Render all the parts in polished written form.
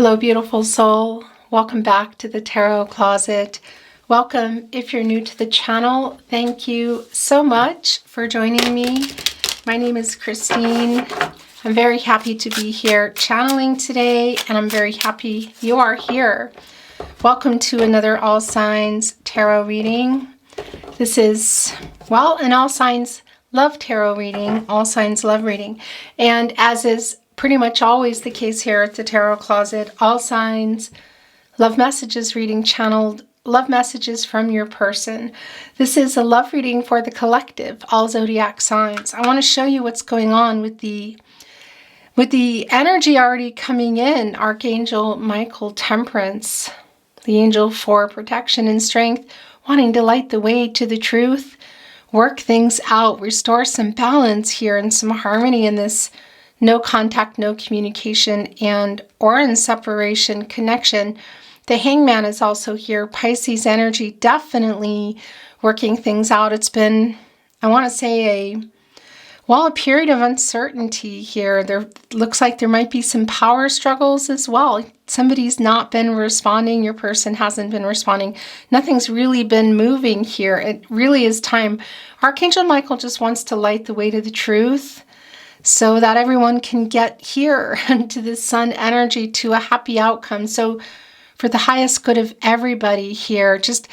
Hello, beautiful soul. Welcome back to the Tarot Closet. Welcome if you're new to the channel. Thank you so much for joining me. My name is Christine. I'm very happy to be here channeling today, and I'm very happy you are here. Welcome to another All Signs Tarot reading. This is, well, an All Signs Love Tarot reading, All Signs Love reading. And as is pretty much always the case here at the Tarot Closet, all signs, love messages reading channeled, love messages from your person. This is a love reading for the collective, all zodiac signs. I want to show you what's going on with the energy already coming in. Archangel Michael, Temperance, the angel for protection and strength, wanting to light the way to the truth, work things out, restore some balance here and some harmony in this no contact, no communication, and or in separation connection. The Hangman is also here. Pisces energy, definitely working things out. It's been, I want to say, a period of uncertainty here. There looks like there might be some power struggles as well. Somebody's not been responding. Your person hasn't been responding. Nothing's really been moving here. It really is time. Archangel Michael just wants to light the way to the truth, so that everyone can get here to the sun energy, to a happy outcome. So for the highest good of everybody here, just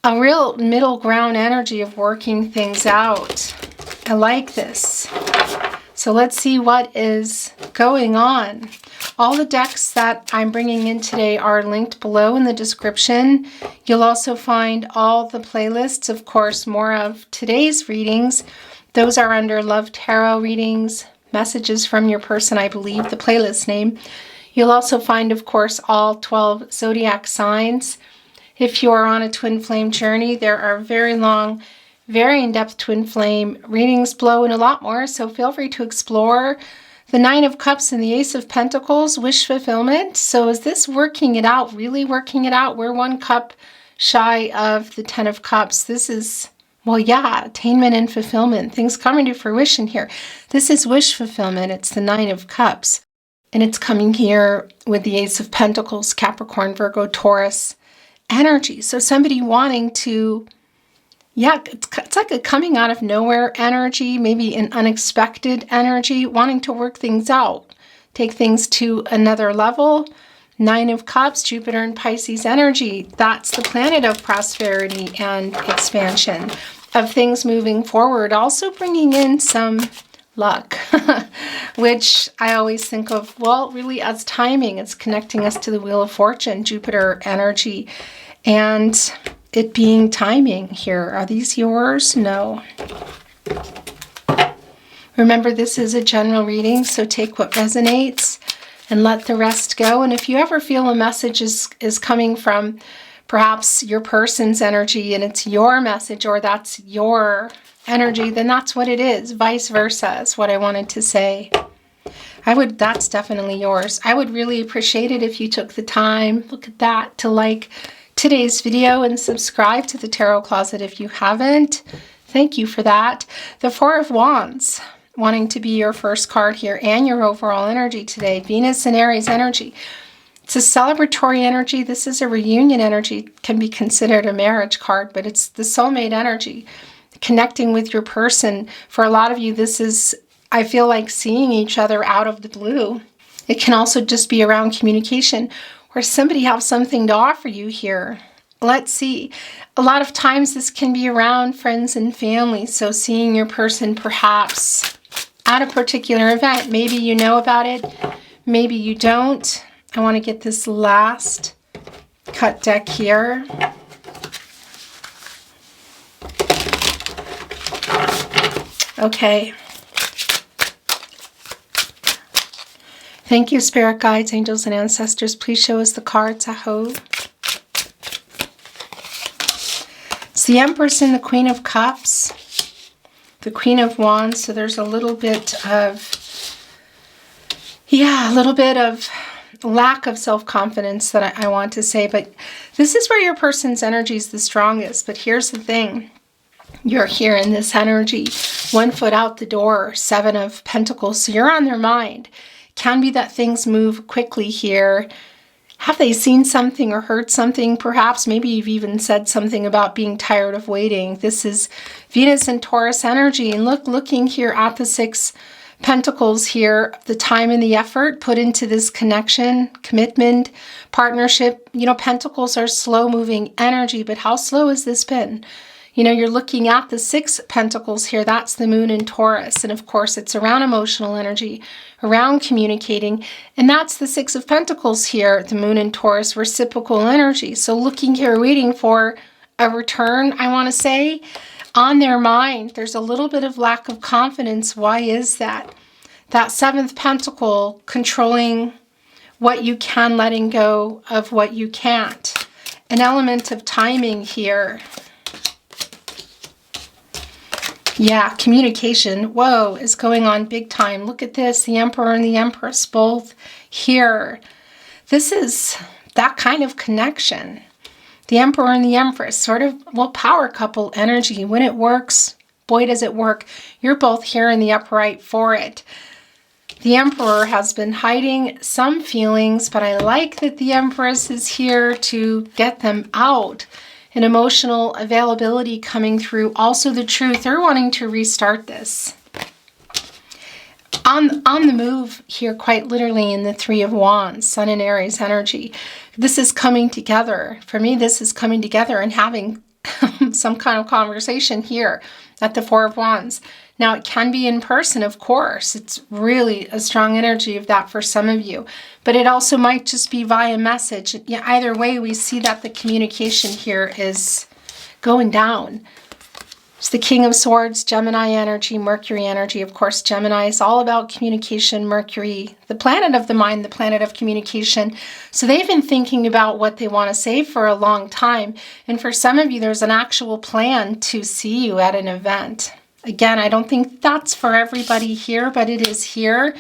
a real middle ground energy of working things out. I like this. So let's see what is going on. All the decks that I'm bringing in today are linked below in the description. You'll also find all the playlists, of course, more of today's readings. Those are under Love Tarot Readings, Messages from Your Person, I believe, the playlist name. You'll also find, of course, all 12 zodiac signs. If you are on a twin flame journey, there are very long, very in-depth twin flame readings below and a lot more, so feel free to explore. The Nine of Cups and the Ace of Pentacles, wish fulfillment. So is this working it out, really working it out? We're one cup shy of the 10 of Cups. This is, well, yeah, attainment and fulfillment, things coming to fruition here. This is wish fulfillment. It's the Nine of Cups. And it's coming here with the Ace of Pentacles, Capricorn, Virgo, Taurus energy. So somebody wanting to, yeah, it's like a coming out of nowhere energy, maybe an unexpected energy, wanting to work things out, take things to another level. Nine of Cups, Jupiter and Pisces energy. That's the planet of prosperity and expansion, of things moving forward. Also bringing in some luck, which I always think of, well, really as timing. It's connecting us to the Wheel of Fortune, Jupiter energy, and it being timing here. Are these yours? No. Remember, this is a general reading, so take what resonates and let the rest go. And if you ever feel a message is coming from perhaps your person's energy and it's your message, or that's your energy, then that's what it is. Vice versa is what I wanted to say. That's definitely yours. I would really appreciate it if you took the time, look at that, to like today's video and subscribe to the Tarot Closet if you haven't. Thank you for that. The Four of Wands, wanting to be your first card here and your overall energy today. Venus and Aries energy. It's a celebratory energy. This is a reunion energy. It can be considered a marriage card, but it's the soulmate energy. Connecting with your person. For a lot of you, this is, I feel like, seeing each other out of the blue. It can also just be around communication, where somebody has something to offer you here. Let's see. A lot of times this can be around friends and family. So seeing your person perhaps at a particular event. Maybe you know about it, maybe you don't. I want to get this last cut deck here. Okay. Thank you, spirit guides, angels, and ancestors. Please show us the cards, I hope. It's the Empress and the Queen of Cups. The Queen of Wands, so there's a little bit of, yeah, a little bit of lack of self-confidence that I want to say, but this is where your person's energy is the strongest. But here's the thing. You're here in this energy, 1 foot out the door, 7 of Pentacles, so you're on their mind. Can be that things move quickly here. Have they seen something or heard something? Perhaps, maybe you've even said something about being tired of waiting. This is Venus and Taurus energy. And looking here at the 6 Pentacles here, the time and the effort put into this connection, commitment, partnership. You know, Pentacles are slow-moving energy, but how slow has this been? You know, you're looking at the 6 Pentacles here. That's the moon in Taurus. And of course, it's around emotional energy, around communicating. And that's the 6 of Pentacles here, the moon in Taurus, reciprocal energy. So looking here, waiting for a return, I want to say, on their mind. There's a little bit of lack of confidence. Why is that? That 7th Pentacle, controlling what you can, letting go of what you can't. An element of timing here. Yeah, communication, whoa, is going on big time. Look at this, the Emperor and the Empress both here. This is that kind of connection. The Emperor and the Empress, sort of, well, power couple energy. When it works, boy, does it work. You're both here in the upright for it. The Emperor has been hiding some feelings, but I like that the Empress is here to get them out. An emotional availability coming through. Also the truth. They're wanting to restart this. On the move here, quite literally, in the 3 of Wands, Sun and Aries energy. This is coming together. For me, this is coming together and having some kind of conversation here at the 4 of Wands. Now, it can be in person, of course. It's really a strong energy of that for some of you. But it also might just be via message. Yeah, either way, we see that the communication here is going down. It's the King of Swords, Gemini energy, Mercury energy. Of course, Gemini is all about communication. Mercury, the planet of the mind, the planet of communication. So they've been thinking about what they want to say for a long time. And for some of you, there's an actual plan to see you at an event. Again, I don't think that's for everybody here, but it is here.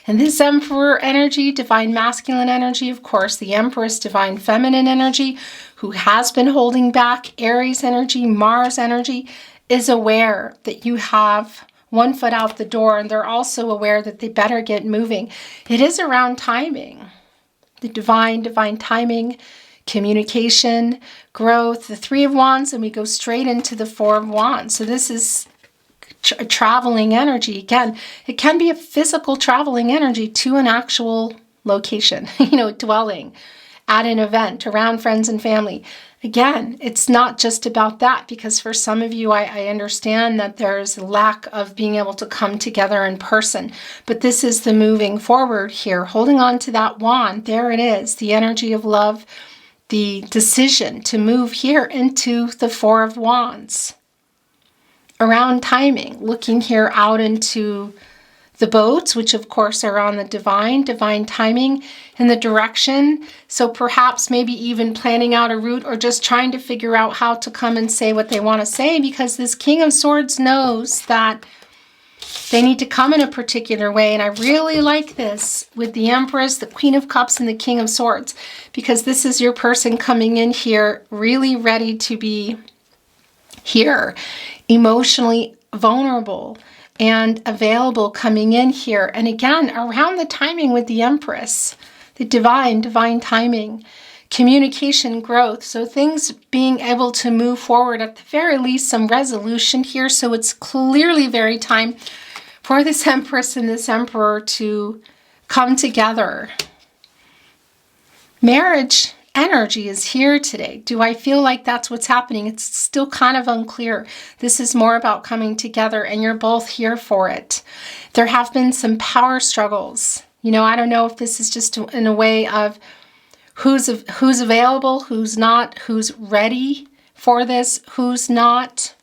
And this Emperor energy, divine masculine energy, of course, the Empress, divine feminine energy, who has been holding back, Aries energy, Mars energy, is aware that you have one foot out the door, and they're also aware that they better get moving. It is around timing, the divine timing, communication, growth, the 3 of Wands, and we go straight into the 4 of Wands. So this is a traveling energy. Again, it can be a physical traveling energy to an actual location, you know, dwelling at an event, around friends and family. Again, it's not just about that, because for some of you, I understand that there's lack of being able to come together in person. But this is the moving forward here, holding on to that wand. There it is, the energy of love, the decision to move here into the 4 of Wands. Around timing, looking here out into the boats, which of course are on the divine timing and the direction. So perhaps maybe even planning out a route, or just trying to figure out how to come and say what they want to say, because this King of Swords knows that they need to come in a particular way. And I really like this with the Empress, the Queen of Cups, and the King of Swords, because this is your person coming in here really ready to be here, emotionally vulnerable and available, coming in here. And again, around the timing with the Empress, the divine timing, communication, growth. So things being able to move forward, at the very least, some resolution here. So it's clearly very time for this Empress and this Emperor to come together. Marriage energy is here today. Do I feel like that's what's happening? It's still kind of unclear. This is more about coming together, and you're both here for it. There have been some power struggles. You know, I don't know if this is just in a way of who's available, who's not, who's ready for this, who's not.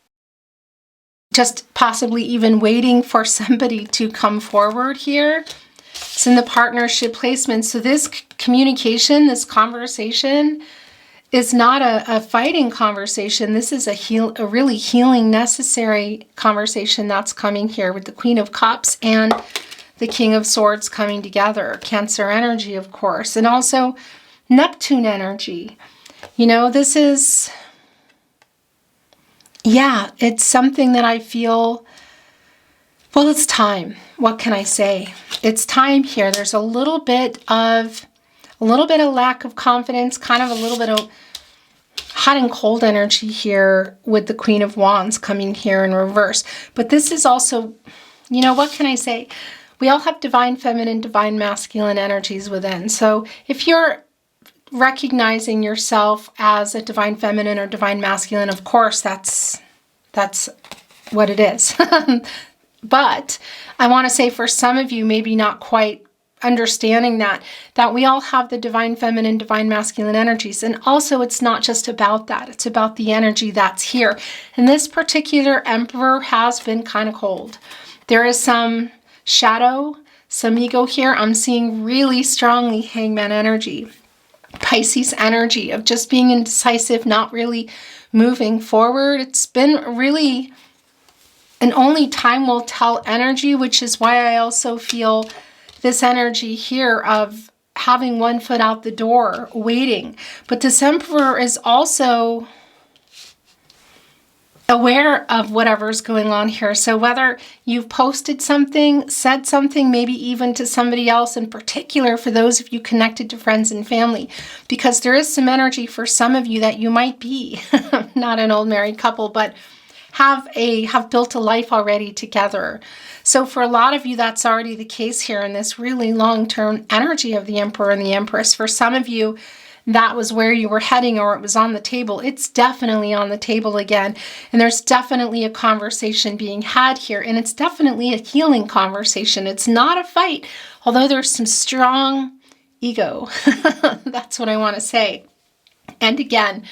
Just possibly even waiting for somebody to come forward here. It's in the partnership placement. So this communication, this conversation is not a fighting conversation. This is a really healing, necessary conversation that's coming here with the Queen of Cups and the King of Swords coming together. Cancer energy, of course, and also Neptune energy. You know, this is, yeah, it's something that I feel, well, it's time. What can I say? It's time here. There's a little bit of A little bit of lack of confidence, kind of a little bit of hot and cold energy here with the Queen of Wands coming here in reverse. But this is also, you know, what can I say? We all have divine feminine, divine masculine energies within. So if you're recognizing yourself as a divine feminine or divine masculine, of course, that's what it is. But I want to say for some of you, maybe not quite understanding that we all have the divine feminine, divine masculine energies. And also it's not just about that. It's about the energy that's here. And this particular Emperor has been kind of cold. There is some shadow, some ego here. I'm seeing really strongly Hangman energy, Pisces energy of just being indecisive, not really moving forward. It's been really an only time will tell energy, which is why I also feel this energy here of having one foot out the door, waiting. But this Emperor is also aware of whatever's going on here. So whether you've posted something, said something, maybe even to somebody else in particular, for those of you connected to friends and family, because there is some energy for some of you that you might be not an old married couple, but have built a life already together. So for a lot of you, that's already the case here in this really long-term energy of the Emperor and the Empress. For some of you, that was where you were heading, or it was on the table. It's definitely on the table again. And there's definitely a conversation being had here. And it's definitely a healing conversation. It's not a fight, although there's some strong ego. That's what I want to say. And again,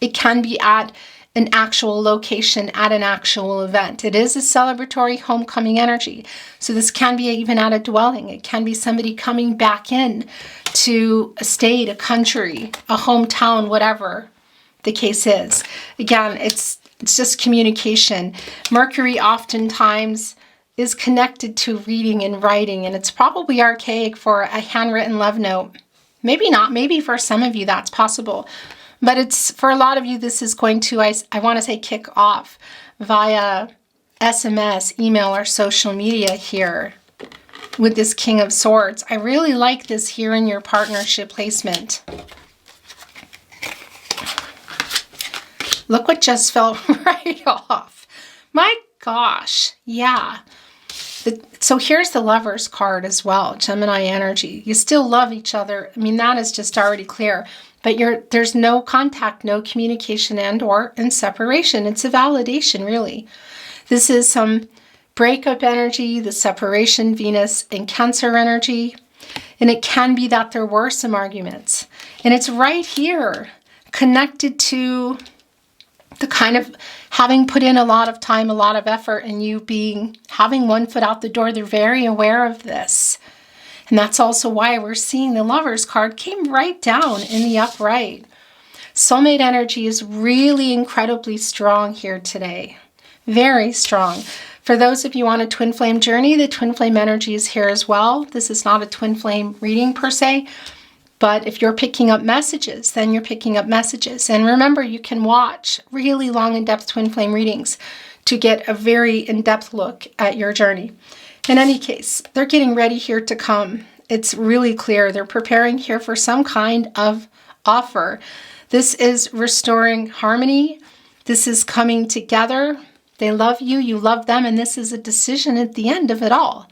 it can be at an actual location, at an actual event. It is a celebratory homecoming energy. So this can be even at a dwelling. It can be somebody coming back in to a state, a country, a hometown, whatever the case is. Again, it's just communication. Mercury oftentimes is connected to reading and writing, and it's probably archaic for a handwritten love note. Maybe not. Maybe for some of you that's possible. But it's, for a lot of you, this is going to, I want to say, kick off via SMS, email, or social media here with this King of Swords. I really like this here in your partnership placement. Look what just fell right off. My gosh. Yeah. So here's the Lover's card as well, Gemini energy. You still love each other. I mean, that is just already clear. But there's no contact, no communication and/or in separation. It's a validation, really. This is some breakup energy, the separation, Venus and Cancer energy. And it can be that there were some arguments. And it's right here, connected to the kind of having put in a lot of time, a lot of effort, and you having one foot out the door. They're very aware of this. And that's also why we're seeing the Lover's card came right down in the upright. Soulmate energy is really incredibly strong here today. Very strong. For those of you on a twin flame journey, the twin flame energy is here as well. This is not a twin flame reading per se, but if you're picking up messages, then you're picking up messages. And remember, you can watch really long in-depth twin flame readings to get a very in-depth look at your journey. In any case, they're getting ready here to come. It's really clear. They're preparing here for some kind of offer. This is restoring harmony. This is coming together. They love you, you love them, and this is a decision at the end of it all.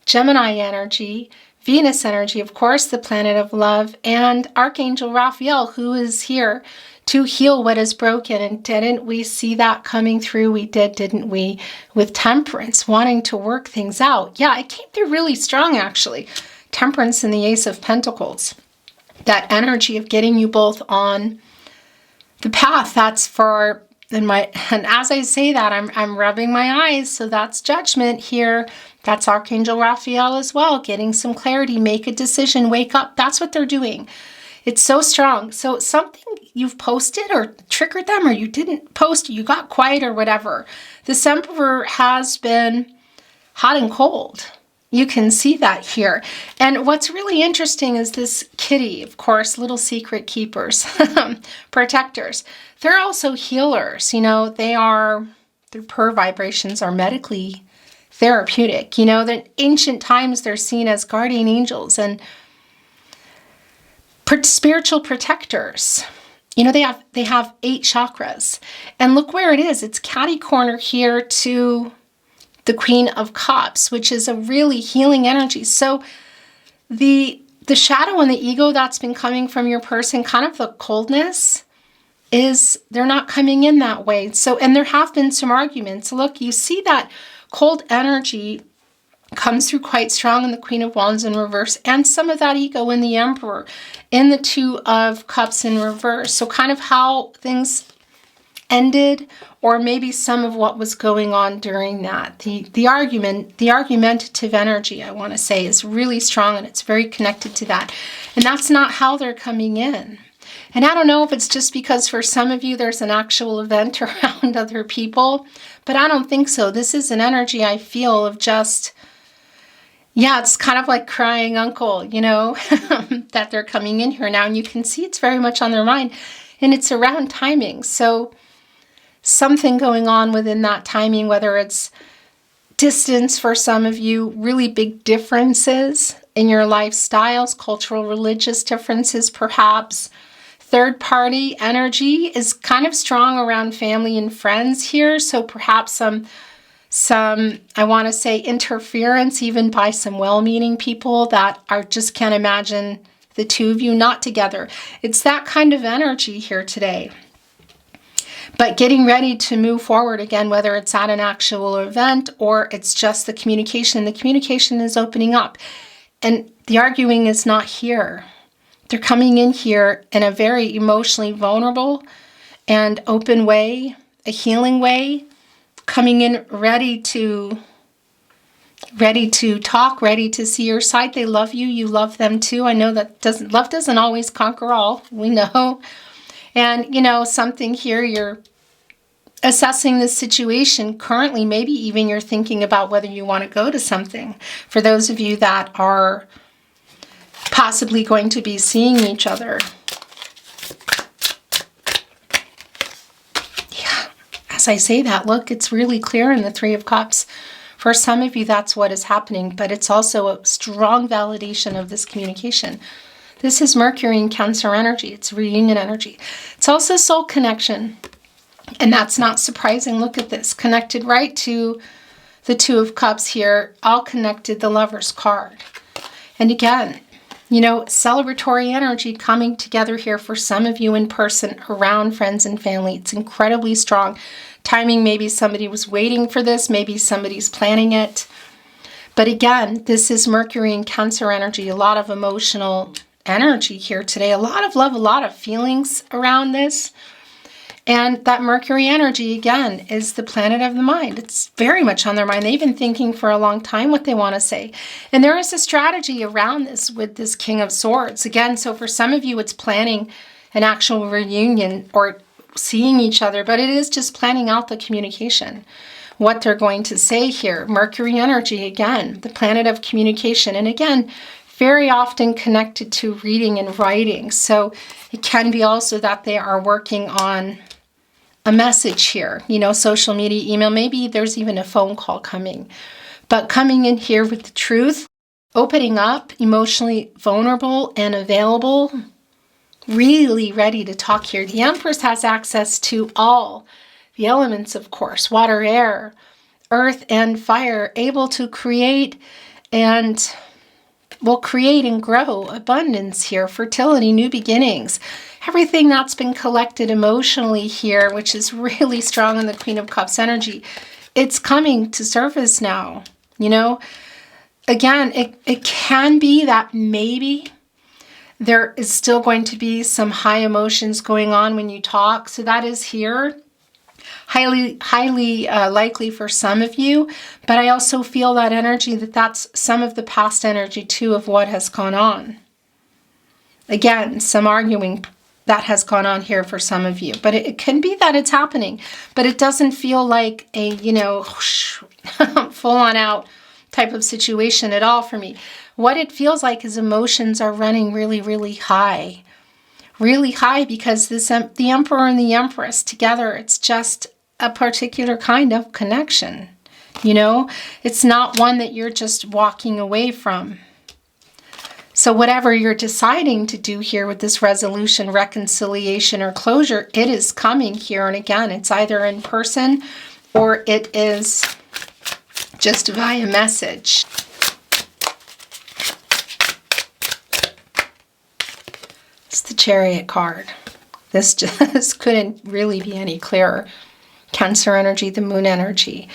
Gemini energy, Venus energy, of course, the planet of love, and Archangel Raphael, who is here to heal what is broken. And didn't we see that coming through? We did, didn't we? With Temperance, wanting to work things out. Yeah, it came through really strong, actually. Temperance and the Ace of Pentacles. That energy of getting you both on the path. That's for, and as I say that, I'm rubbing my eyes. So that's Judgment here. That's Archangel Raphael as well. Getting some clarity, make a decision, wake up. That's what they're doing. It's so strong. So something you've posted or triggered them, or you didn't post, you got quiet or whatever. This Emperor has been hot and cold. You can see that here. And what's really interesting is this kitty, of course, little secret keepers, protectors. They're also healers. You know, their purr vibrations are medically therapeutic. You know, that ancient times they're seen as guardian angels, and spiritual protectors. You know, they have 8 chakras. And look where it is. It's catty corner here to the Queen of Cups, which is a really healing energy. So the shadow and the ego that's been coming from your person, kind of the coldness, is they're not coming in that way. So, and there have been some arguments. Look, you see that cold energy comes through quite strong in the Queen of Wands in reverse, and some of that ego in the Emperor, in the 2 of Cups in reverse. So kind of how things ended, or maybe some of what was going on during that. The argumentative energy, I want to say, is really strong, and it's very connected to that. And that's not how they're coming in. And I don't know if it's just because for some of you there's an actual event around other people, but I don't think so. This is an energy I feel of just, yeah, it's kind of like crying uncle, you know, that they're coming in here now. And you can see it's very much on their mind, and it's around timing. So something going on within that timing, whether it's distance for some of you, really big differences in your lifestyles, cultural, religious differences perhaps. Third party energy is kind of strong around family and friends here. So perhaps some I want to say interference even by some well-meaning people that are just can't imagine the 2 of you not together. It's that kind of energy here today. But getting ready to move forward again, whether it's at an actual event or it's just the communication is opening up. And the arguing is not here. They're coming in here in a very emotionally vulnerable and open way, a healing way, coming in ready to talk, ready to see your side. They love you, you love them too. I know that love doesn't always conquer all, we know. And, you know, something here, you're assessing this situation currently. Maybe even you're thinking about whether you want to go to something. For those of you that are possibly going to be seeing each other. Yeah, as I say that, look, it's really clear in the 3 of Cups. For some of you, that's what is happening, but it's also a strong validation of this communication. This is Mercury in Cancer energy. It's reunion energy. It's also soul connection. And that's not surprising. Look at this. Connected right to the 2 of Cups here. All connected, the Lover's card. And again, you know, celebratory energy coming together here for some of you in person, around friends and family. It's incredibly strong. Timing, maybe somebody was waiting for this. Maybe somebody's planning it. But again, this is Mercury in Cancer energy. A lot of emotional energy here today. A lot of love, a lot of feelings around this. And that Mercury energy, again, is the planet of the mind. It's very much on their mind. They've been thinking for a long time what they want to say. And there is a strategy around this with this King of Swords. Again, so for some of you, it's planning an actual reunion or seeing each other, but it is just planning out the communication, what they're going to say here. Mercury energy, again, the planet of communication. And again, very often connected to reading and writing. So it can be also that they are working on a message here, you know, social media, email, maybe there's even a phone call coming. But coming in here with the truth, opening up, emotionally vulnerable and available, really ready to talk here. The Empress has access to all the elements, of course, water, air, earth, and fire, able to create and will create and grow abundance here, fertility, new beginnings, everything that's been collected emotionally here, which is really strong in the Queen of Cups energy. It's coming to surface now, you know. Again, it can be that maybe there is still going to be some high emotions going on when you talk. So that is here. Highly likely for some of you, but I also feel that energy, that's some of the past energy too of what has gone on. Again, some arguing that has gone on here for some of you, but it can be that it's happening, but it doesn't feel like a, you know, full on out type of situation at all for me. What it feels like is emotions are running really, really high. Really high because the Emperor and the Empress together, it's just a particular kind of connection. You know, it's not one that you're just walking away from. So whatever you're deciding to do here with this resolution, reconciliation, or closure, it is coming here. And again, it's either in person or it is just via message. It's the Chariot card. This just couldn't really be any clearer. Cancer energy, the moon energy.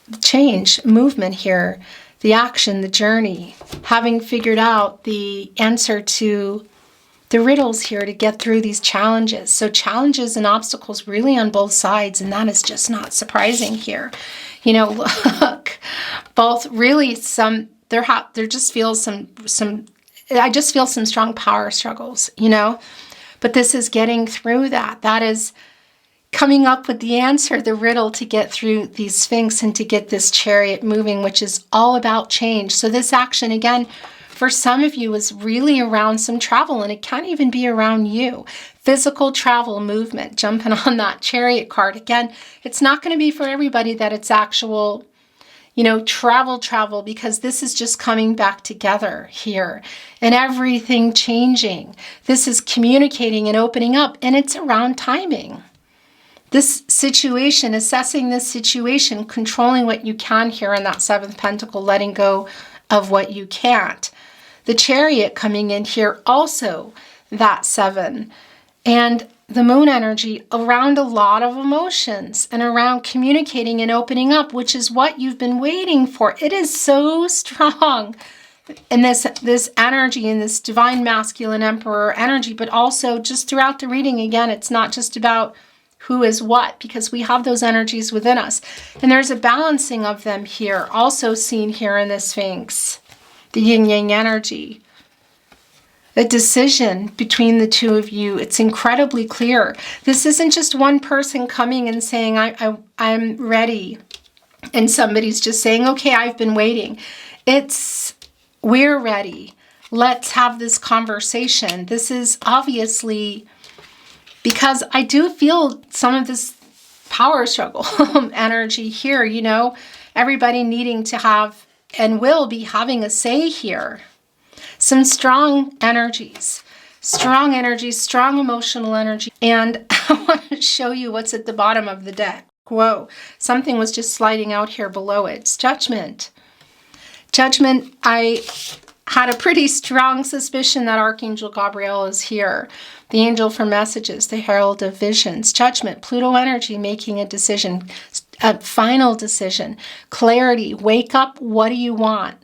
The change, movement here. The action, the journey, having figured out the answer to the riddles here to get through these challenges. So challenges and obstacles really on both sides, and that is just not surprising here. You know, look, both really there just feels some I just feel some strong power struggles, you know, but this is getting through that. That is coming up with the answer, the riddle, to get through these Sphinx and to get this Chariot moving, which is all about change. So this action, again, for some of you is really around some travel, and it can't even be around you. Physical travel, movement, jumping on that Chariot card. Again, it's not going to be for everybody that it's actual, you know, travel, because this is just coming back together here and everything changing. This is communicating and opening up, and it's around timing. This situation, assessing this situation, controlling what you can here in that Seventh Pentacle, letting go of what you can't. The Chariot coming in here, also that 7. And the moon energy around a lot of emotions and around communicating and opening up, which is what you've been waiting for. It is so strong. And this energy and this divine masculine emperor energy, but also just throughout the reading, again, it's not just about who is what, because we have those energies within us. And there's a balancing of them here, also seen here in the Sphinx, the yin-yang energy. A decision between the two of you. It's incredibly clear. This isn't just one person coming and saying, I'm ready. And somebody's just saying, okay, I've been waiting. It's, we're ready. Let's have this conversation. This is obviously, because I do feel some of this power struggle energy here, you know, everybody needing to have and will be having a say here. Some strong energies, strong emotional energy. And I want to show you what's at the bottom of the deck. Whoa, something was just sliding out here below it. It's Judgment. Judgment, I had a pretty strong suspicion that Archangel Gabriel is here. The angel for messages, the herald of visions. Judgment, Pluto energy, making a decision, a final decision. Clarity, wake up, what do you want?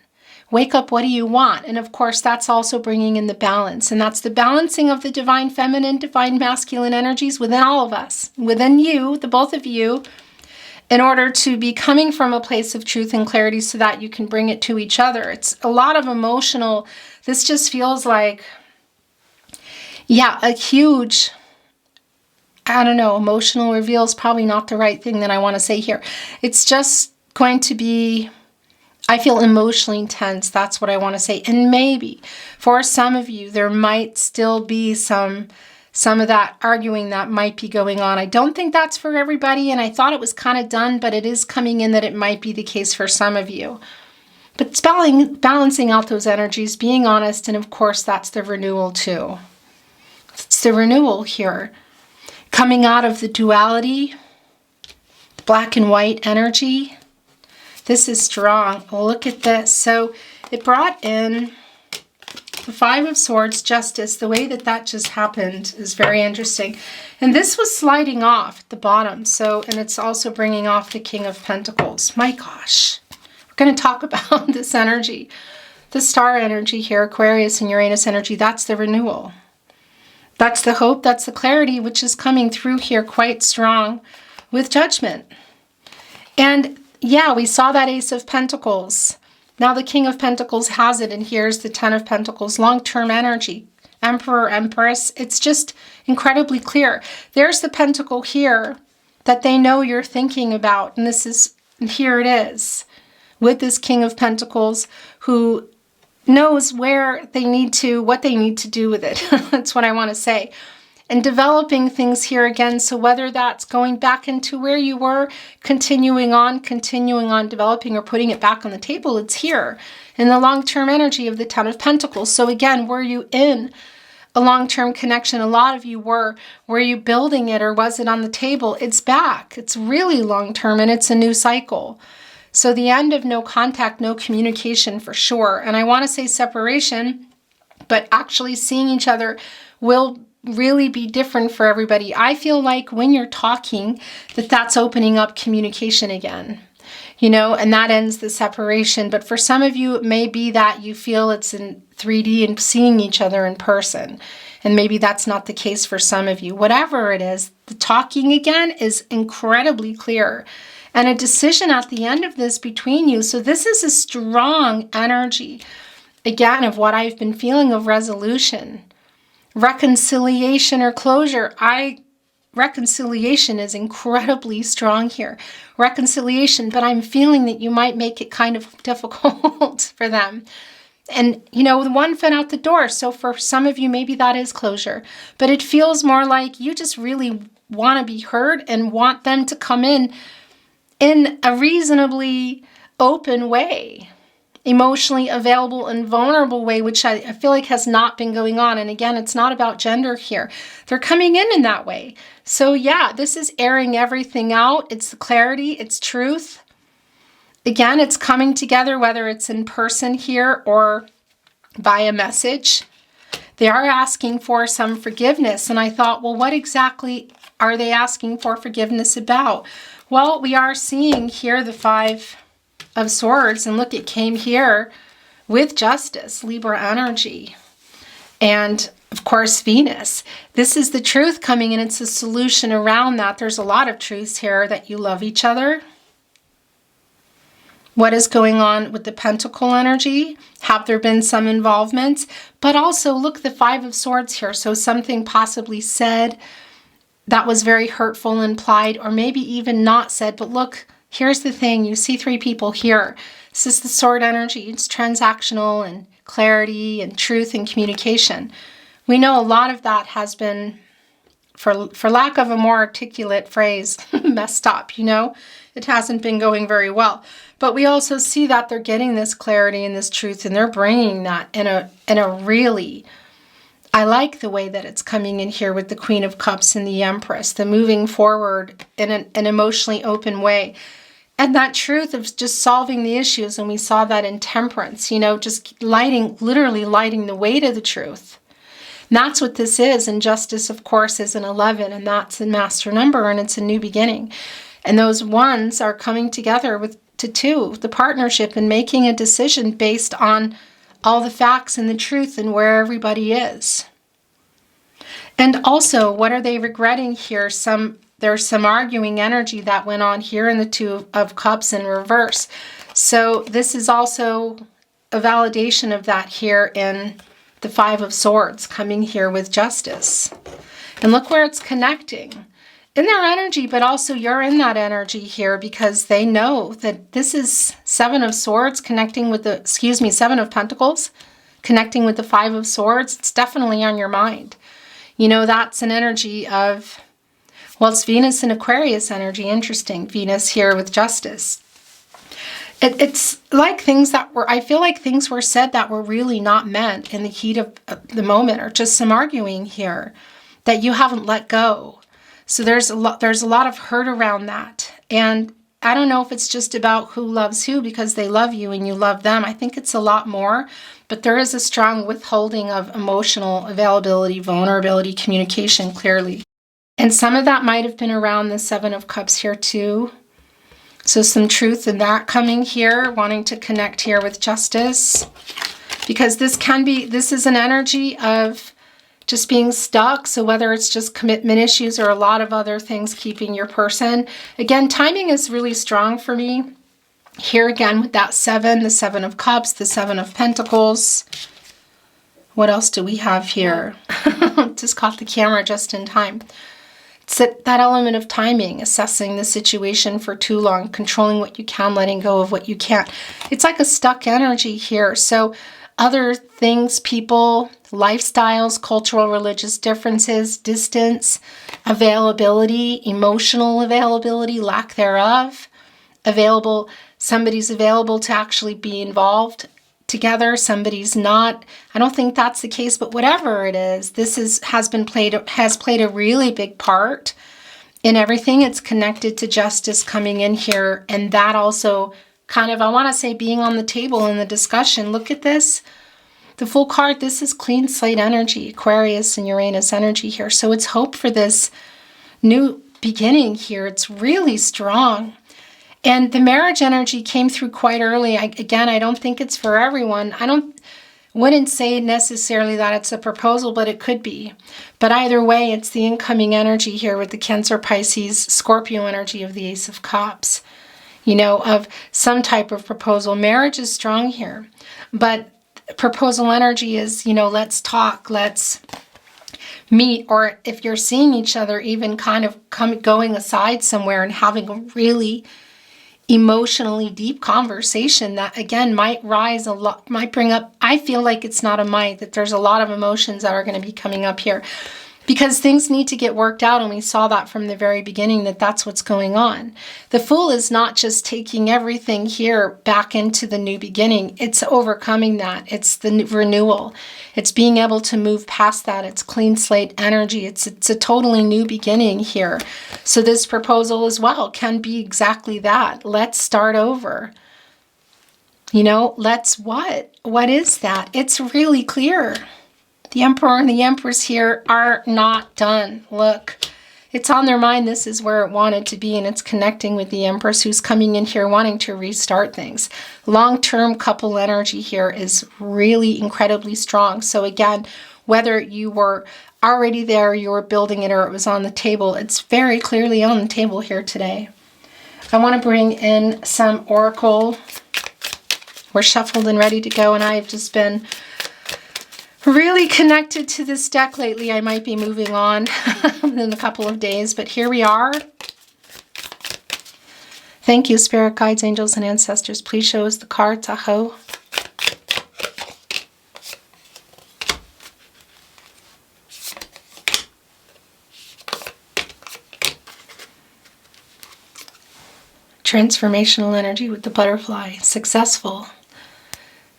Wake up, what do you want? And of course, that's also bringing in the balance. And that's the balancing of the divine feminine, divine masculine energies within all of us, within you, the both of you, in order to be coming from a place of truth and clarity so that you can bring it to each other. It's a lot of emotional, this just feels like, yeah, a huge, I don't know, emotional reveal is probably not the right thing that I want to say here. It's just going to be, I feel emotionally tense. That's what I want to say. And maybe for some of you, there might still be some of that arguing that might be going on. I don't think that's for everybody. And I thought it was kind of done, but it is coming in that it might be the case for some of you. But it's balancing out those energies, being honest. And of course, that's the renewal too. It's the renewal here. Coming out of the duality, black and white energy. This is strong. Look at this. So it brought in the 5 of Swords, Justice. The way that just happened is very interesting. And this was sliding off at the bottom. So, and it's also bringing off the King of Pentacles. My gosh. We're going to talk about this energy. The star energy here, Aquarius and Uranus energy, that's the renewal. That's the hope, that's the clarity, which is coming through here quite strong with Judgment. And yeah, we saw that Ace of Pentacles. Now the King of Pentacles has it, and here's the 10 of Pentacles, long-term energy. Emperor, Empress, it's just incredibly clear. There's the Pentacle here that they know you're thinking about, and here it is, with this King of Pentacles who knows what they need to do with it. That's what I want to say. and developing things here again. So whether that's going back into where you were, continuing on developing, or putting it back on the table, it's here in the long-term energy of the Ten of Pentacles. So again, were you in a long-term connection? A lot of you were. Were you building it, or was it on the table? It's back. It's really long-term, and it's a new cycle. So the end of no contact, no communication for sure. And I want to say separation, but actually seeing each other will really be different for everybody. I feel like when you're talking, that's opening up communication again, and that ends the separation. But for some of you, it may be that you feel it's in 3D and seeing each other in person. And maybe that's not the case for some of you. Whatever it is, the talking again is incredibly clear. And a decision at the end of this between you. So this is a strong energy, again, of what I've been feeling of resolution. Reconciliation or closure. Reconciliation is incredibly strong here. Reconciliation, but I'm feeling that you might make it kind of difficult for them. And, the one foot out the door. So for some of you, maybe that is closure. But it feels more like you just really want to be heard and want them to come in a reasonably open way. Emotionally available and vulnerable way, which I feel like has not been going on. And again, it's not about gender here. They're coming in that way. So yeah, this is airing everything out. It's the clarity, it's truth. Again, it's coming together, whether it's in person here or by a message. They are asking for some forgiveness. And I thought, well, what exactly are they asking for forgiveness about? Well, we are seeing here the Five of Swords, and look, it came here with Justice, Libra energy, and of course Venus. This is the truth coming in. It's a solution around that. There's a lot of truths here, that you love each other. What is going on with the Pentacle energy? Have there been some involvements? But also look, the Five of Swords here. So something possibly said that was very hurtful, implied, or maybe even not said. But look, here's the thing. You see three people here. This is the Sword energy. It's transactional and clarity and truth and communication. We know a lot of that has been, for lack of a more articulate phrase, messed up, It hasn't been going very well. But we also see that they're getting this clarity and this truth, and they're bringing that in a really, I like the way that it's coming in here with the Queen of Cups and the Empress, the moving forward in an emotionally open way. And that truth of just solving the issues, and we saw that in Temperance, just literally lighting the way to the truth. And that's what this is. And Justice, of course, is an 11, and that's a master number, and it's a new beginning. And those ones are coming together to two, the partnership, and making a decision based on all the facts and the truth and where everybody is. And also, what are they regretting here? There's some arguing energy that went on here in the Two of Cups in reverse. So this is also a validation of that here in the Five of Swords, coming here with Justice. And look where it's connecting. In their energy, but also you're in that energy here, because they know that this is Seven of Swords connecting with Seven of Pentacles, connecting with the Five of Swords. It's definitely on your mind. That's an energy of, well, it's Venus and Aquarius energy. Interesting. Venus here with Justice. It's like I feel like things were said that were really not meant in the heat of the moment, or just some arguing here that you haven't let go. So there's a lot of hurt around that. And I don't know if it's just about who loves who because they love you and you love them. I think it's a lot more, but there is a strong withholding of emotional availability, vulnerability, communication, clearly. And some of that might have been around the Seven of Cups here too. So some truth in that coming here, wanting to connect here with Justice. Because this is an energy of just being stuck. So whether it's just commitment issues or a lot of other things keeping your person. Again, timing is really strong for me. Here again with that Seven, the Seven of Cups, the Seven of Pentacles. What else do we have here? Just caught the camera just in time. It's that element of timing, assessing the situation for too long, controlling what you can, letting go of what you can't. It's like a stuck energy here. So other things, people, lifestyles, cultural, religious differences, distance, availability, emotional availability, lack thereof, somebody's available to actually be involved together, somebody's not. I don't think that's the case, but whatever it is, this has played a really big part in everything. It's connected to justice coming in here, and that also kind of, I want to say, being on the table in the discussion. Look at this. The Fool card, this is clean slate energy, Aquarius and Uranus energy here. So it's hope for this new beginning here. It's really strong. And the marriage energy came through quite early. Again, I don't think it's for everyone. Wouldn't say necessarily that it's a proposal, but it could be. But either way, it's the incoming energy here with the Cancer, Pisces, Scorpio energy of the Ace of Cups. You know, of some type of proposal. Marriage is strong here. But proposal energy is, you know, let's talk, let's meet, or if you're seeing each other, even kind of going aside somewhere and having a really emotionally deep conversation that, again, might rise a lot, might bring up, I feel like it's not a might, that there's a lot of emotions that are going to be coming up here. Because things need to get worked out, and we saw that from the very beginning, that that's what's going on. The Fool is not just taking everything here back into the new beginning. It's overcoming that. It's the renewal. It's being able to move past that. It's clean slate energy. It's a totally new beginning here. So this proposal as well can be exactly that. Let's start over. You know, let's what? What is that? It's really clear. The Emperor and the Empress here are not done. Look, it's on their mind. This is where it wanted to be, and it's connecting with the Empress, who's coming in here wanting to restart things. Long-term couple energy here is really incredibly strong. So again, whether you were already there, you were building it, or it was on the table, it's very clearly on the table here today. I want to bring in some Oracle. We're shuffled and ready to go, and I've just been really connected to this deck lately. I might be moving on in a couple of days, but here we are. Thank you, Spirit Guides, Angels, and Ancestors. Please show us the cards. Aho. Transformational energy with the butterfly. Successful.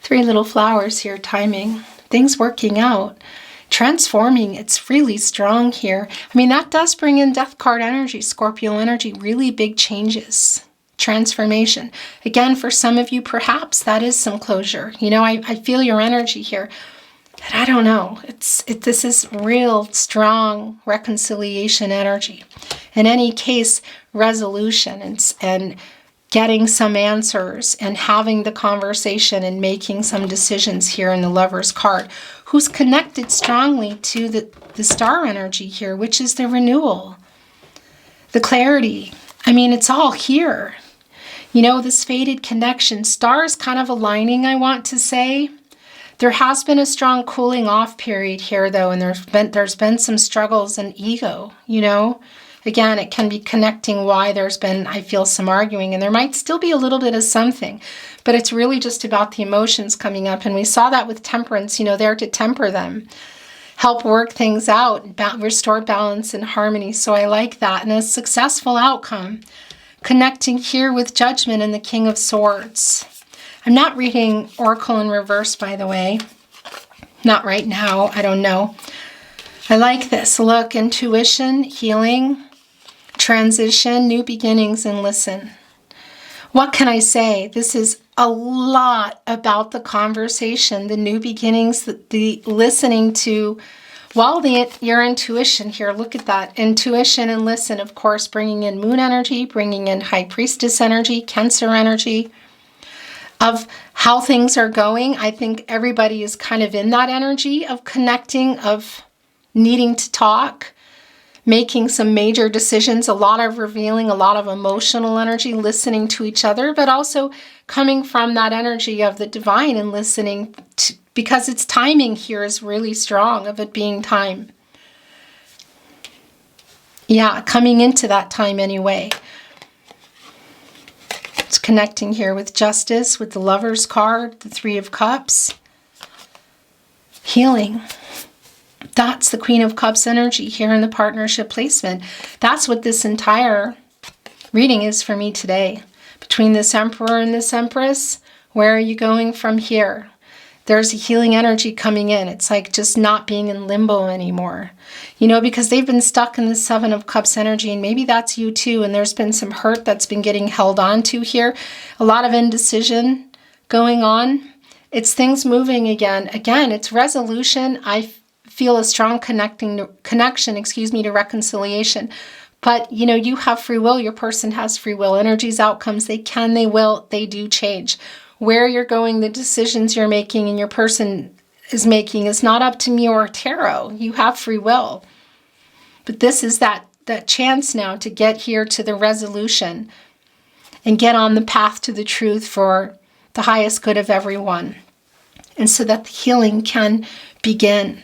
3 little flowers here, timing. Things working out, transforming. It's really strong here. I mean, that does bring in Death card energy, Scorpio energy, really big changes, transformation. Again, for some of you, perhaps that is some closure. You know, I feel your energy here, but I don't know. This is real strong reconciliation energy. In any case, resolution and getting some answers and having the conversation and making some decisions here in the Lover's card, who's connected strongly to the star energy here, which is the renewal, the clarity. I mean, it's all here. You know, this fated connection, stars kind of aligning, I want to say. There has been a strong cooling off period here, though, and there's been some struggles and ego, you know. Again, it can be connecting why there's been, I feel, some arguing, and there might still be a little bit of something, but it's really just about the emotions coming up. And we saw that with Temperance, you know, there to temper them, help work things out, restore balance and harmony. So I like that. And a successful outcome, connecting here with Judgment and the King of Swords. I'm not reading Oracle in reverse, by the way. Not right now. I don't know. I like this. Look, intuition, healing, transition, new beginnings, and listen. What can I say? This is a lot about the conversation, the new beginnings, the listening to, well, your intuition here. Look at that. Intuition and listen, of course, bringing in Moon energy, bringing in High Priestess energy, Cancer energy, of how things are going. I think everybody is kind of in that energy of connecting, of needing to talk, making some major decisions, a lot of revealing, a lot of emotional energy, listening to each other, but also coming from that energy of the divine and listening to, because its timing here is really strong, of it being time. Yeah, coming into that time anyway. It's connecting here with Justice, with the Lover's card, the 3 of Cups. Healing. That's the Queen of Cups energy here in the partnership placement. That's what this entire reading is for me today. Between this Emperor and this Empress, where are you going from here? There's a healing energy coming in. It's like just not being in limbo anymore. You know, because they've been stuck in the Seven of Cups energy, and maybe that's you too, and there's been some hurt that's been getting held on to here. A lot of indecision going on. It's things moving again. Again, it's resolution. I feel a strong connection, to reconciliation. But, you know, you have free will. Your person has free will. Energies, outcomes, they can, they will, they do change. Where you're going, the decisions you're making and your person is making is not up to me or tarot. You have free will. But this is that chance now to get here to the resolution and get on the path to the truth for the highest good of everyone. And so that the healing can begin.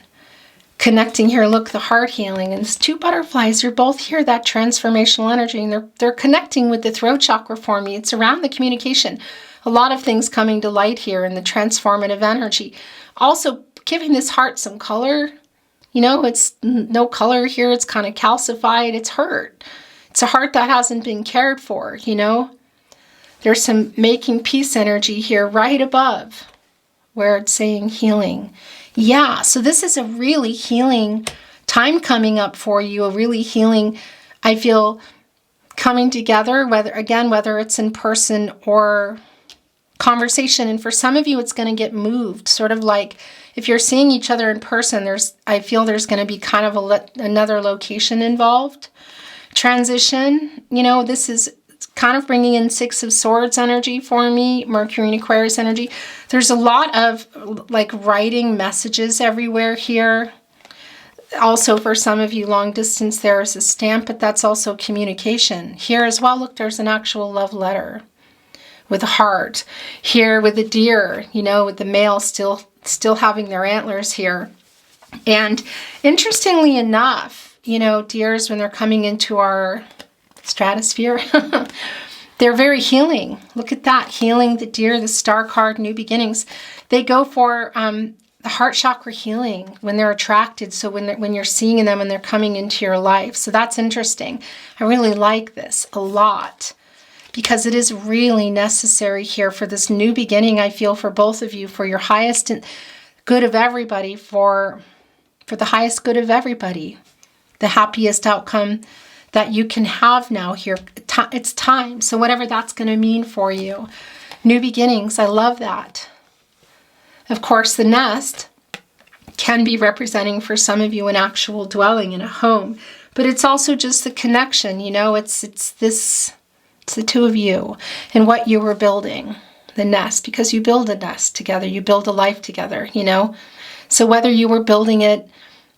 Connecting here, look, the heart healing, and these two butterflies are both here, that transformational energy, and they're connecting with the throat chakra for me. It's around the communication. A lot of things coming to light here in the transformative energy. Also giving this heart some color. You know, it's no color here. It's kind of calcified. It's hurt. It's a heart that hasn't been cared for, you know. There's some making peace energy here right above where it's saying healing. Yeah, so this is a really healing time coming up for you, a really healing, I feel, coming together, whether it's in person or conversation. And for some of you, it's going to get moved, sort of like if you're seeing each other in person, I feel there's going to be kind of another location involved. Transition, you know, this is kind of bringing in Six of Swords energy for me, Mercury and Aquarius energy. There's a lot of like writing messages everywhere here. Also for some of you, long distance, there is a stamp, but that's also communication. Here as well, look, there's an actual love letter with a heart. Here with a deer, you know, with the male still having their antlers here. And interestingly enough, you know, deers, when they're coming into our stratosphere, they're very healing. Look at that, healing, the deer, the star card, new beginnings. They go for the heart chakra healing when they're attracted. So when you're seeing them and they're coming into your life. So that's interesting. I really like this a lot because it is really necessary here for this new beginning. I feel for both of you, for your highest good of everybody, for the highest good of everybody, the happiest outcome that you can have now here. It's time. So whatever that's going to mean for you. New beginnings. I love that. Of course, the nest can be representing for some of you an actual dwelling in a home. But it's also just the connection. You know, it's the two of you and what you were building. The nest. Because you build a nest together. You build a life together, you know. So whether you were building it,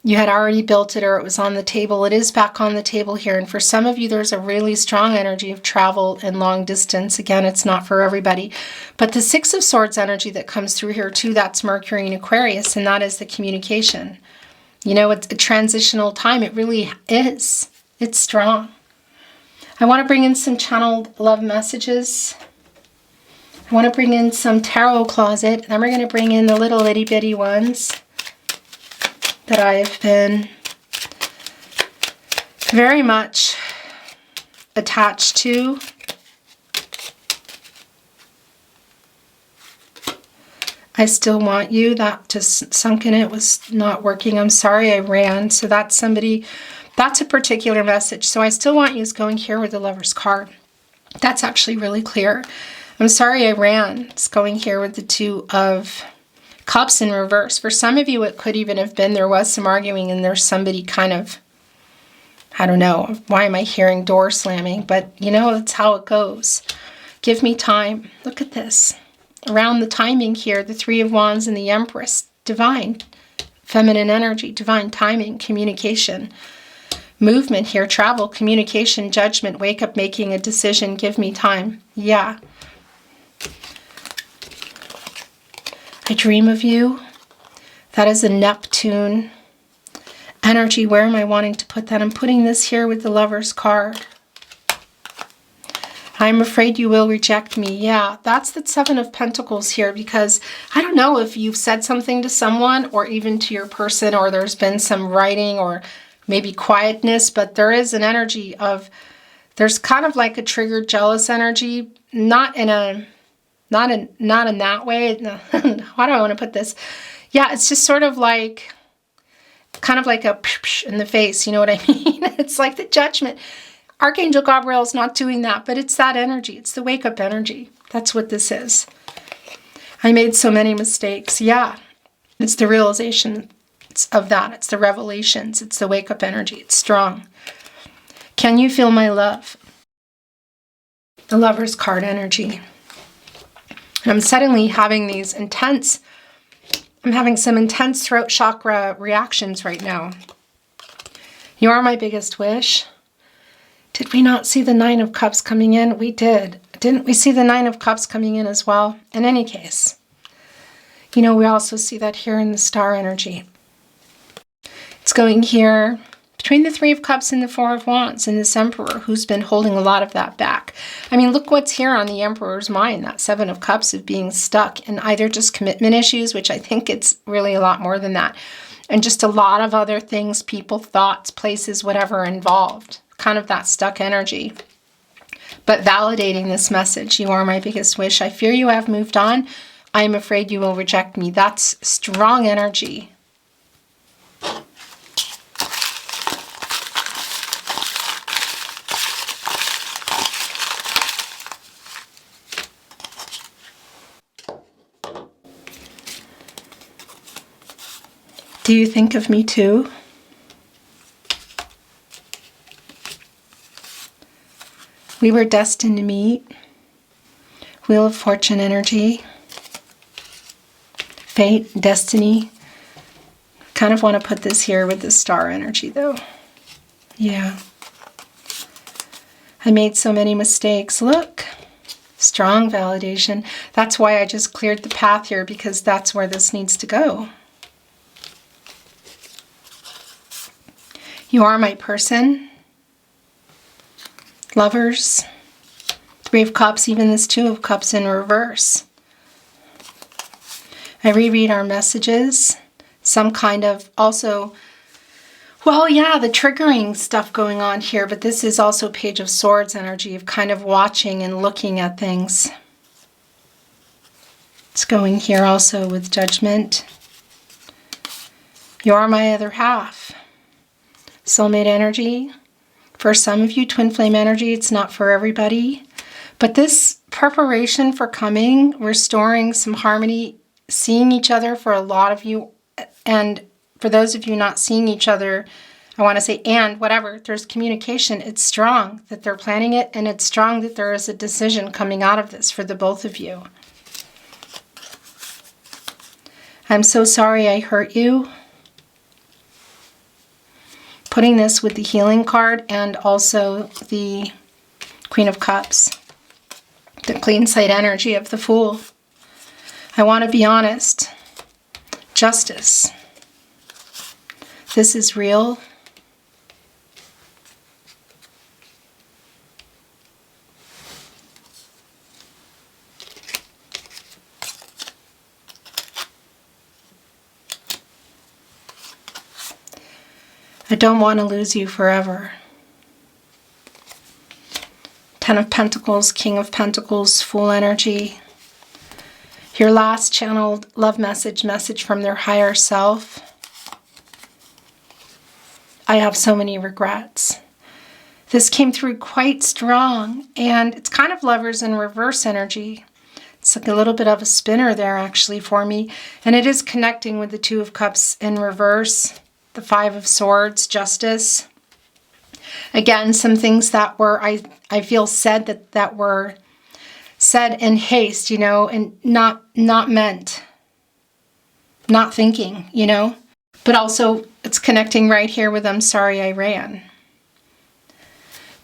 you had already built it, or it was on the table, it is back on the table here. And for some of you, there's a really strong energy of travel and long distance. Again, it's not for everybody. But the Six of Swords energy that comes through here too, that's Mercury and Aquarius, and that is the communication. You know, it's a transitional time. It really is. It's strong. I want to bring in some channeled love messages. I want to bring in some tarot closet. Then we're going to bring in the little itty bitty ones that I have been very much attached to. I still want you. That just sunk in. It was not working. I'm sorry I ran. So that's somebody, that's a particular message. So I still want you is going here with the Lover's card. That's actually really clear. I'm sorry I ran. It's going here with the Two of Cups in reverse. For some of you, it could even have been there was some arguing and there's somebody kind of, I don't know, why am I hearing door slamming? But you know, that's how it goes. Give me time. Look at this. Around the timing here, the Three of Wands and the Empress. Divine, feminine energy, divine timing, communication, movement here, travel, communication, judgment, wake up, making a decision, give me time. Yeah. I dream of you. That is a Neptune energy. Where am I wanting to put that? I'm putting this here with the Lover's card. I'm afraid you will reject me. Yeah, that's the Seven of Pentacles here, because I don't know if you've said something to someone or even to your person, or there's been some writing or maybe quietness, but there is an energy of, there's kind of like a triggered jealous energy, not in that way. No, how do I want to put this? Yeah, it's just sort of like, kind of like a in the face, you know what I mean? It's like the judgment. Archangel Gabriel's not doing that, but it's that energy. It's the wake-up energy. That's what this is. I made so many mistakes. Yeah, it's the realization of that. It's the revelations. It's the wake-up energy. It's strong. Can you feel my love? The Lover's card energy. And I'm suddenly having these intense, I'm having some intense throat chakra reactions right now. You are my biggest wish. Did we not see the Nine of Cups coming in? We did. Didn't we see the Nine of Cups coming in as well? In any case, you know, we also see that here in the star energy. It's going here between the Three of Cups and the Four of Wands and this Emperor, who's been holding a lot of that back. I mean, look what's here on the Emperor's mind, that Seven of Cups of being stuck in either just commitment issues, which I think it's really a lot more than that, and just a lot of other things, people, thoughts, places, whatever involved. Kind of that stuck energy. But validating this message, you are my biggest wish. I fear you have moved on. I am afraid you will reject me. That's strong energy. Do you think of me too? We were destined to meet. Wheel of Fortune energy. Fate, destiny. Kind of want to put this here with the star energy though. Yeah. I made so many mistakes. Look. Strong validation. That's why I just cleared the path here, because that's where this needs to go. You are my person. Lovers, Three of Cups, even this Two of Cups in reverse. I reread our messages. Some kind of also, well, yeah, the triggering stuff going on here, but this is also Page of Swords energy of kind of watching and looking at things. It's going here also with Judgment. You are my other half. Soulmate energy. For some of you, twin flame energy, it's not for everybody. But this preparation for coming, restoring some harmony, seeing each other for a lot of you, and for those of you not seeing each other, I want to say, and whatever, there's communication. It's strong that they're planning it, and it's strong that there is a decision coming out of this for the both of you. I'm so sorry I hurt you. Putting this with the healing card and also the Queen of Cups, the clean slate energy of the Fool. I want to be honest. Justice. This is real. I don't want to lose you forever. Ten of Pentacles, King of Pentacles, Fool energy. Your last channeled love message from their higher self. I have so many regrets. This came through quite strong, and it's kind of Lovers in reverse energy. It's like a little bit of a spinner there actually for me, and it is connecting with the Two of Cups in reverse. The Five of Swords, Justice. Again, some things that were, I feel said that were said in haste, you know, and not meant, not thinking, you know. But also, it's connecting right here with I'm sorry I ran.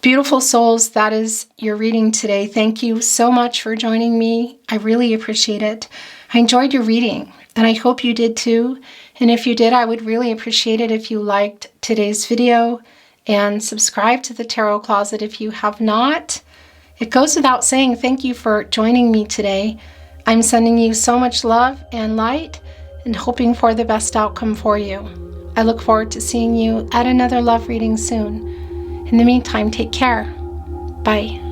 Beautiful souls, that is your reading today. Thank you so much for joining me. I really appreciate it. I enjoyed your reading, and I hope you did too. And if you did, I would really appreciate it if you liked today's video and subscribe to the Tarot Closet if you have not. It goes without saying, thank you for joining me today. I'm sending you so much love and light and hoping for the best outcome for you. I look forward to seeing you at another love reading soon. In the meantime, take care. Bye.